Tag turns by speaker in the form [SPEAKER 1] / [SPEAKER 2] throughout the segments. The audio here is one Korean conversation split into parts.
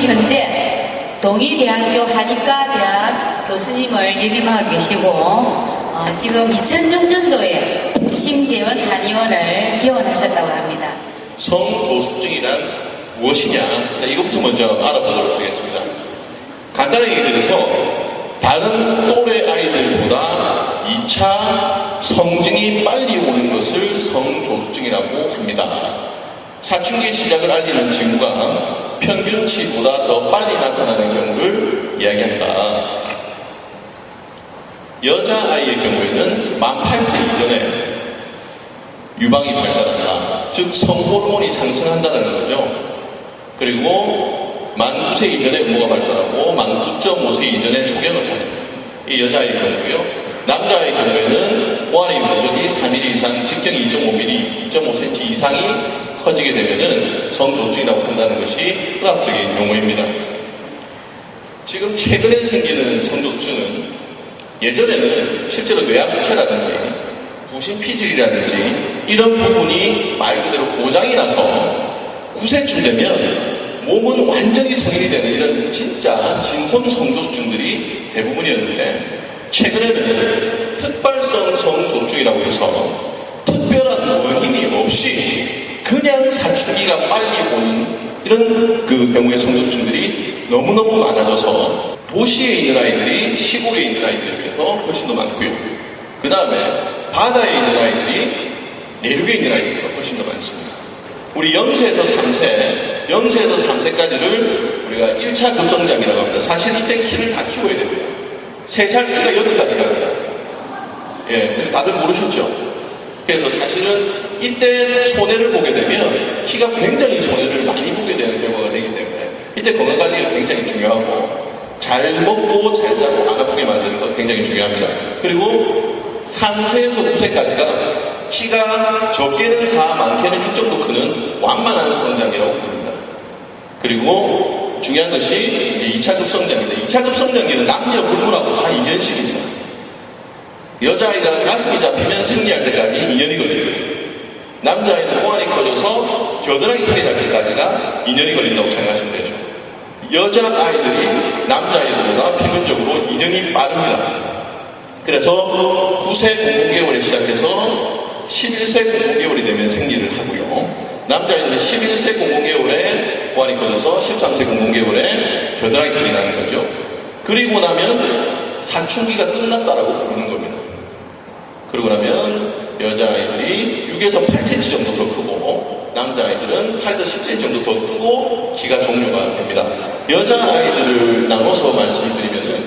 [SPEAKER 1] 현재 동의대학교 한의과대학 교수님을 역임하고 계시고 지금 2006년도에 심재원 한의원을 개원하셨다고 합니다.
[SPEAKER 2] 성조숙증이란 무엇이냐? 이것부터 먼저 알아보도록 하겠습니다. 간단하게 얘기드려서 다른 또래 아이들보다 2차 성증이 빨리 오는 것을 성조숙증이라고 합니다. 사춘기 시작을 알리는 징후가 평균치보다 더 빨리 나타나는 경우를 이야기한다. 여자아이의 경우에는 만 8세 이전에 유방이 발달한다. 즉 성호르몬이 상승한다는 거죠. 그리고 만 9세 이전에 음모가 발달하고 만 9.5세 이전에 초경을 하는 이 여자아이의 경우고요. 남자아이의 경우에는 오한의 면적이 3mm 이상, 직경이 2.5mm, 2.5cm 이상이 커지게 되면은 성조숙증이라고 한다는 것이 의학적인 용어입니다. 지금 최근에 생기는 성조숙증은 예전에는 실제로 뇌하수체라든지 부신피질이라든지 이런 부분이 말 그대로 고장이 나서 9세쯤 되면 몸은 완전히 성인이 되는 이런 진짜 진성 성조숙증들이 대부분이었는데 최근에는 특발성 성조숙증이라고 해서 특별한 원인이 없이 그냥 사춘기가 빨리 오는 이런 경우의 성조숙증들이 너무너무 많아져서 도시에 있는 아이들이 시골에 있는 아이들에 비해서 훨씬 더 많고요. 그 다음에 바다에 있는 아이들이 내륙에 있는 아이들보다 훨씬 더 많습니다. 우리 0세에서 3세, 0세에서 3세까지를 우리가 1차 급성장이라고 합니다. 사실 이때 키를 다 키워야 됩니다. 3살 키가 8가지가 합니다. 예, 근데 다들 모르셨죠? 그래서 사실은 이때 손해를 보게 되면 키가 굉장히 손해를 많이 보게 되는 결과가 되기 때문에 이때 건강관리가 굉장히 중요하고 잘 먹고 잘 자고 안 아프게 만드는 것 굉장히 중요합니다. 그리고 3세에서 9세까지가 키가 적게는 4, 많게는 6 정도 크는 완만한 성장이라고 부릅니다. 그리고 중요한 것이 이제 2차 급성장인데 2차 급성장기는 남녀 불문하고 다 2년씩이죠. 여자아이가 가슴이 잡히면 생리할 때까지 2년이 걸리고요. 남자아이는 호환이 커져서 겨드랑이 털이 날 때까지가 2년이 걸린다고 생각하시면 되죠. 여자아이들이 남자아이들보다 평균적으로 2년이 빠릅니다. 그래서 9세 00개월에 시작해서 11세 00개월이 되면 생리를 하고요. 남자아이들은 11세 00개월에 호환이 커져서 13세 00개월에 겨드랑이 털이 나는 거죠. 그리고 나면 사춘기가 끝났다라고 부르는 겁니다. 그러고 나면 여자아이들이 6에서 8cm 정도 더 크고 남자아이들은 8에서 10cm 정도 더 크고 키가 종료가 됩니다. 여자아이들을 나눠서 말씀을 드리면은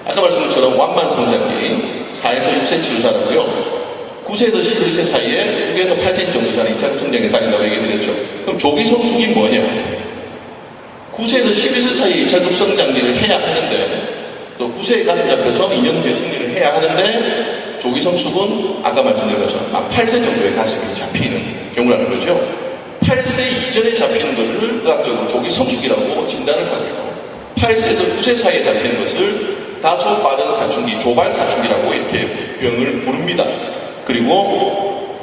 [SPEAKER 2] 아까 말씀드린 것처럼 완만 성장기 4에서 6cm로 자라고요. 9세에서 11세 사이에 6에서 8cm 정도 자라는 2차 급성장에 빠진다고 얘기해드렸죠. 그럼 조기성숙이 뭐냐? 9세에서 11세 사이에 2차 급성장기를 해야 하는데 또 9세에 가슴 잡혀서 2년 후에 생리를 해야 하는데 조기성숙은 아까 말씀드린 것처럼 8세 정도의 가슴이 잡히는 경우라는 거죠. 8세 이전에 잡히는 것을 의학적으로 조기성숙이라고 진단을 하고요. 8세에서 9세 사이에 잡히는 것을 다소 빠른 사춘기, 조발사춘기라고 이렇게 병을 부릅니다. 그리고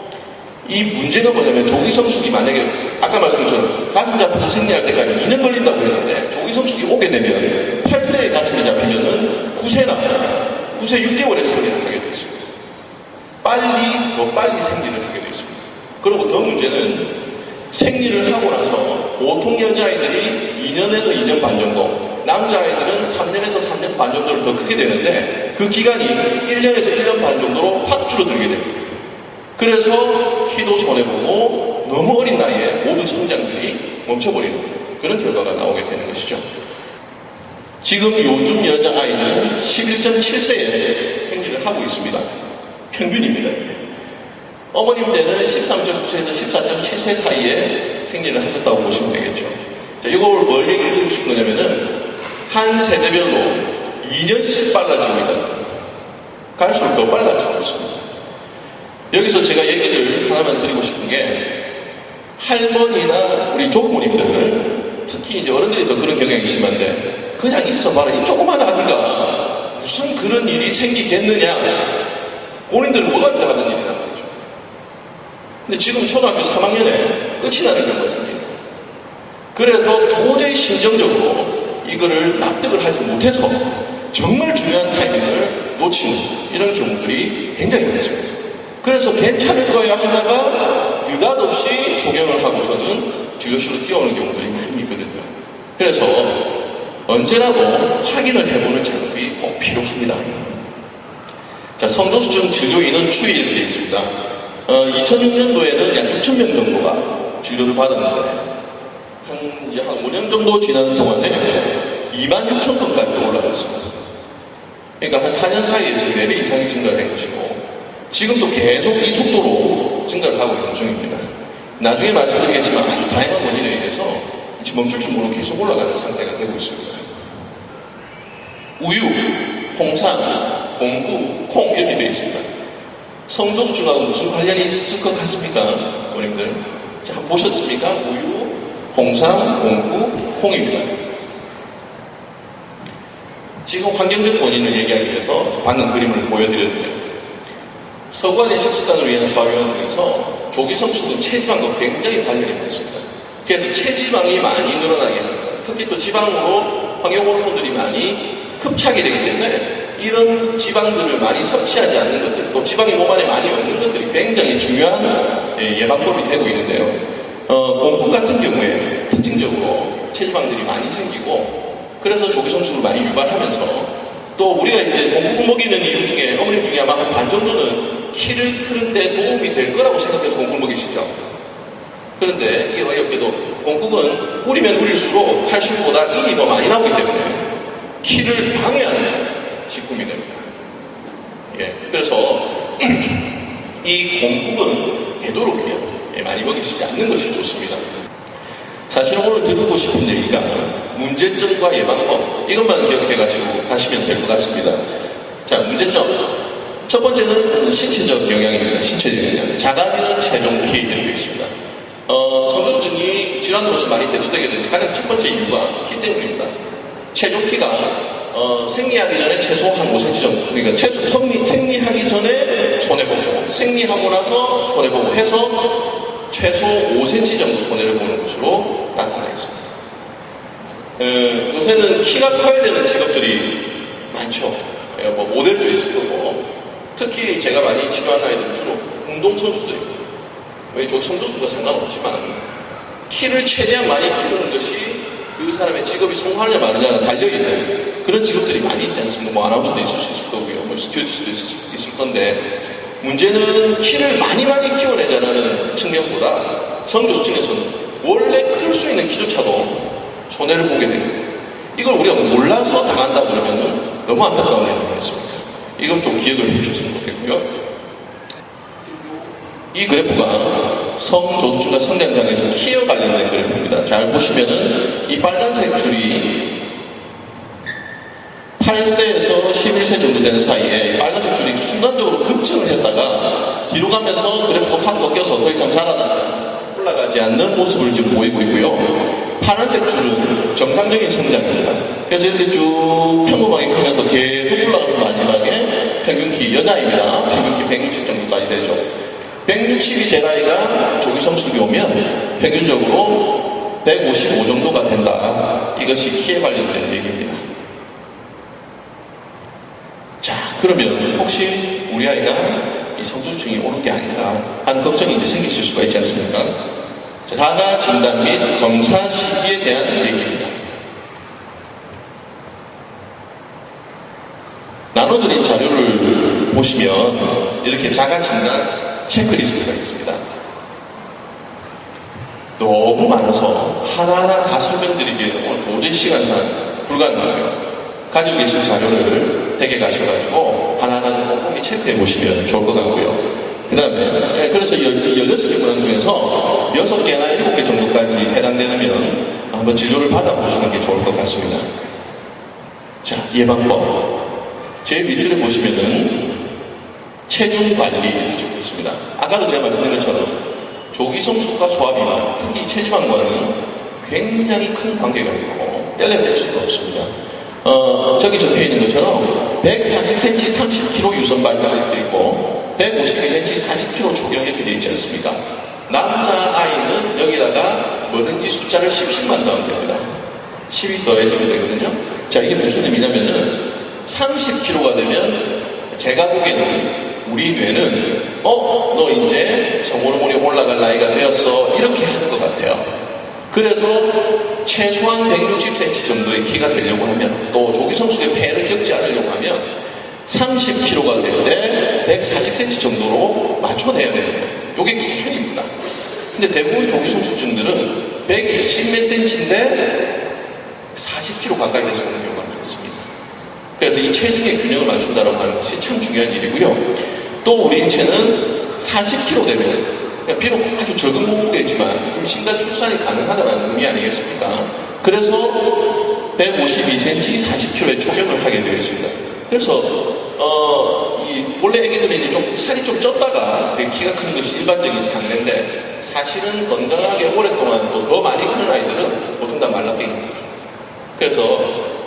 [SPEAKER 2] 이 문제가 뭐냐면 조기성숙이 만약에 아까 말씀드린 가슴 잡혀서 생리할 때까지 2년 걸린다고 했는데 조기성숙이 오게 되면 8세에 가슴이 잡히면은 9세 6개월에 생리를 하게 되어 있습니다. 더 빨리 생리를 하게 되어 있습니다. 그리고 더 문제는 생리를 하고 나서 보통 여자아이들이 2년에서 2년 반 정도, 남자아이들은 3년에서 3년 반 정도를 더 크게 되는데 그 기간이 1년에서 1년 반 정도로 확 줄어들게 됩니다. 그래서 키도 손해보고 너무 어린 나이에 모든 성장들이 멈춰버리는 그런 결과가 나오게 되는 것이죠. 지금 요즘 여자아이는 11.7세에 생리를 하고 있습니다. 평균입니다. 어머님 때는 13.9세에서 14.7세 사이에 생리를 하셨다고 보시면 되겠죠. 자, 이걸 뭘 얘기를 드리고 싶은 거냐면은 한 세대별로 2년씩 빨라지고 있다는 겁니다. 갈수록 더 빨라지고 있습니다. 여기서 제가 얘기를 하나만 드리고 싶은 게 할머니나 우리 조부모님들 특히 이제 어른들이 더 그런 경향이 심한데 그냥 있어봐라 이 조그만 아기가 무슨 그런 일이 생기겠느냐 본인들은 고등학교 때 하던 일이란 말이죠. 근데 지금 초등학교 3학년에 끝이 나는 경우가 생깁니다. 그래서 도저히 심정적으로 이거를 납득을 하지 못해서 정말 중요한 타이밍을 놓치는 이런 경우들이 굉장히 많습니다. 그래서 괜찮을 거야 하다가 느닷없이 조경을 하고서는 진료실로 뛰어오는 경우들이 많이 있거든요. 그래서 언제라도 확인을 해보는 작업이 꼭 필요합니다. 자, 성도수증 진료 인원 추이 이렇게 되어 있습니다. 2006년도에는 약 6,000명 정도가 진료를 받았는데 한 5년 정도 지나는 동안에 26,000건까지 올라갔습니다. 그러니까 한 4년 사이에 지금 4배 이상이 증가된 것이고 지금도 계속 이 속도로 증가를 하고 있는 중입니다. 나중에 말씀드리겠지만 아주 다양한 원인에 의해서 멈출 줄 모르고 계속 올라가는 상태가 되고 있습니다. 우유, 홍삼, 공구, 콩 이렇게 되어 있습니다. 성도수증하고 무슨 관련이 있을 것 같습니까? 어머님들. 자, 보셨습니까? 우유, 홍삼, 공구, 콩입니다. 지금 환경적 원인을 얘기하기 위해서 방금 그림을 보여드렸는데 서구화된 식습관을 위한 조합요원 중에서 조기성숙은 체지방과 굉장히 관련이 많습니다. 그래서 체지방이 많이 늘어나게 합니다. 특히 또 지방으로 환경호르몬들이 많이 흡착이 되기 때문에 이런 지방들을 많이 섭취하지 않는 것들, 또 지방이 몸 안에 많이 없는 것들이 굉장히 중요한 예방법이 되고 있는데요. 공국 같은 경우에 특징적으로 체지방들이 많이 생기고 그래서 조기성숙을 많이 유발하면서 또 우리가 이제 공국을 먹이는 이유 중에 어머님 중에 아마 한 반 정도는 키를 크는데 도움이 될 거라고 생각해서 공국을 먹이시죠. 그런데 이게 어이없게도 공국은 우리면 우릴수록 칼슘보다 인이 더 많이 나오기 때문에 키를 방해하는 식품이 됩니다. 예, 그래서 이 공국은 되도록이면 많이 먹이시지 않는 것이 좋습니다. 사실 오늘 드리고 싶은 얘기가 문제점과 예방법 이것만 기억해가지고 가시면 될 것 같습니다. 자, 문제점 첫 번째는 신체적 영향입니다. 신체적 영향. 작아지는 체중키 이렇게 있습니다. 성도수증이 질환으로서 많이 대두되게 된 가장 첫 번째 이유가 키 때문입니다. 체중키가 생리하기 전에 최소 한 5cm 정도, 그러니까 생리하기 전에 손해보고 생리하고 나서 손해보고 해서 최소 5cm 정도 손해를 보는 것으로 나타나 있습니다. 요새는 키가 커야 되는 직업들이 많죠. 뭐 모델도 있을 거고, 특히 제가 많이 치료한 아이들은 주로 운동선수들입니다. 왜 성도수가 상관없지만 키를 최대한 많이 키우는 것이 그 사람의 직업이 성공하느냐 마느냐가 달려있는 그런 직업들이 많이 있지 않습니까? 뭐 아나운서도 있을 수 있을 거고요. 뭐 스튜디오도 있을 건데 문제는 키를 많이 키워내자는 측면보다 성도수증에서는 원래 클 수 있는 키조차도 손해를 보게 됩니다. 이걸 우리가 몰라서 당한다 그러면은 너무 안타까운 일이겠습니다. 이건 좀 기억을 해주셨으면 좋겠고요. 이 그래프가 성조수증과 성장장애에서 키에 관련된 그래프입니다. 잘 보시면은 이 빨간색 줄이 8세에서 11세 정도 되는 사이에 빨간색 줄이 순간적으로 급증을 했다가 뒤로 가면서 그래프가 확 꺾여서 더 이상 올라가지 않는 모습을 지금 보이고 있고요. 파란색 줄은 정상적인 성장입니다. 그래서 이렇게 쭉 평범하게 크면서 계속 올라가서 마지막에 평균키, 여자입니다. 평균키 160 정도까지 되죠. 160이 될 아이가 조기성숙이 오면 평균적으로 155 정도가 된다. 이것이 키에 관련된 얘기입니다. 자, 그러면 혹시 우리 아이가 이 성조증이 오는 게 아닌가 하는 걱정이 이제 생기실 수가 있지 않습니까? 자, 자가 진단 및 검사 시기에 대한 얘기입니다. 나눠드린 자료를 보시면 이렇게 자가 진단 체크리스트가 있습니다. 너무 많아서 하나하나 다 설명드리기에는 오늘 도저히 시간상 불가능하고요. 가지고 계신 자료를 댁에 가셔가지고 하나하나 좀 꼼꼼히 체크해 보시면 좋을 것 같고요. 그 다음에 그래서 16개 문항 중에서 6개나 7개 정도까지 해당되면 한번 진료를 받아보시는 게 좋을 것 같습니다. 자, 예방법. 제 밑줄에 보시면은 체중 관리 이렇게 적혀 있습니다. 아까도 제가 말씀드린 것처럼 조기성숙과 소화비만 특히 체지방과는 굉장히 큰 관계가 있고 뗄래뺄 수가 없습니다. 저기 적혀 있는 것처럼 140cm 30kg 유선 발달 이렇게 있고 152cm 40kg 초경 이렇게 되어 있지 않습니까? 남자 아이는 여기다가 뭐든지 숫자를 10씩만 더하면 됩니다. 10이 더해지면 되거든요. 자, 이게 무슨 의미냐면은 30kg가 되면 제가 보기에는 우리 뇌는 너 이제 성호르몬이 올라갈 나이가 되었어 이렇게 하는 것 같아요. 그래서 최소한 160cm 정도의 키가 되려고 하면 또 조기성숙의 폐를 겪지 않으려고 하면 30kg가 될 때 140cm 정도로 맞춰내야 됩니다. 이게 기준입니다. 근데 대부분 조기성숙증들은 120 몇 cm인데 40kg 가까이 돼서 오는 경우가 많습니다. 그래서 이 체중의 균형을 맞춘다고 하는 것이 참 중요한 일이고요. 또 우리 인체는 40kg 되면 비록 아주 적은 몸무게지만 임신과 출산이 가능하다는 의미 아니겠습니까? 그래서 152cm, 40kg의 초경을 하게 되어 있습니다. 그래서 원래 애기들은 이제 좀 살이 좀 쪘다가 키가 크는 것이 일반적인 상례인데 사실은 건강하게 오랫동안 또 더 많이 크는 아이들은 보통 다 말라깽입니다. 그래서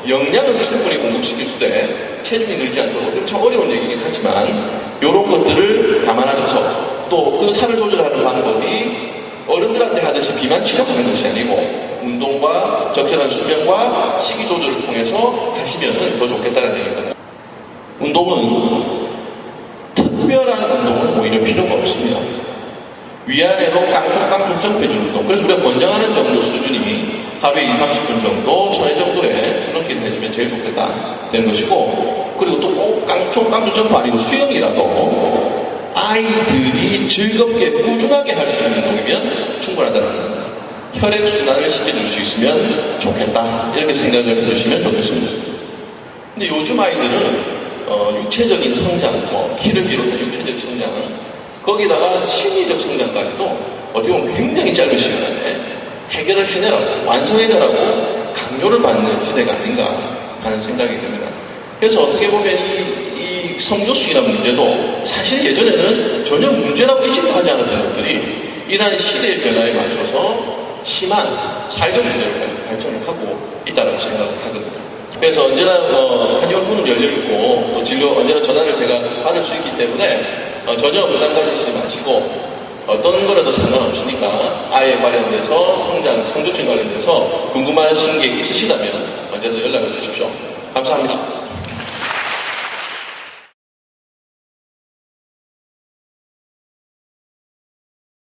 [SPEAKER 2] 영양은 충분히 공급시킬 수되 체중이 늘지 않도록 참 어려운 얘기긴 하지만 이런 것들을 감안하셔서 또 그 살을 조절하는 방법이 어른들한테 하듯이 비만 치료하는 것이 아니고 운동과 적절한 수면과 식이 조절을 통해서 하시면 더 좋겠다는 얘기입니다. 운동은 특별한 운동은 오히려 필요가 없습니다. 위아래로 깡총깡총 점프해주는 운동. 그래서 우리가 권장하는 정도 수준이 하루에 20-30분 정도, 천회 정도의 줄넘기를 해주면 제일 좋겠다 되는 것이고, 그리고 또 꼭 깡총깡총 점프 아니고 수영이라도 아이들이 즐겁게 꾸준하게 할 수 있는 운동이면 충분하다는 겁니다. 혈액순환을 시켜줄 수 있으면 좋겠다 이렇게 생각을 해주시면 좋겠습니다. 근데 요즘 아이들은 육체적인 성장, 키를 비롯한 육체적 성장, 거기다가 심리적 성장까지도 어떻게 보면 굉장히 짧은 시간 안에 해결을 해내라고, 완성해내라고 강요를 받는 시대가 아닌가 하는 생각이 듭니다. 그래서 어떻게 보면 이 성교수이라는 문제도 사실 예전에는 전혀 문제라고 인식도 하지 않았던 것들이 이러한 시대의 변화에 맞춰서 심한 사회적 문제로 발전을 하고 있다고 생각을 하거든요. 그래서 언제나 한의원문은 열려있고 또 진료 언제나 전화를 제가 받을 수 있기 때문에 전혀 부담 가지시지 마시고 어떤 거라도 상관없으니까 아이에 관련돼서 성장, 성조증 관련돼서 궁금하신 게 있으시다면 언제든 연락을 주십시오. 감사합니다.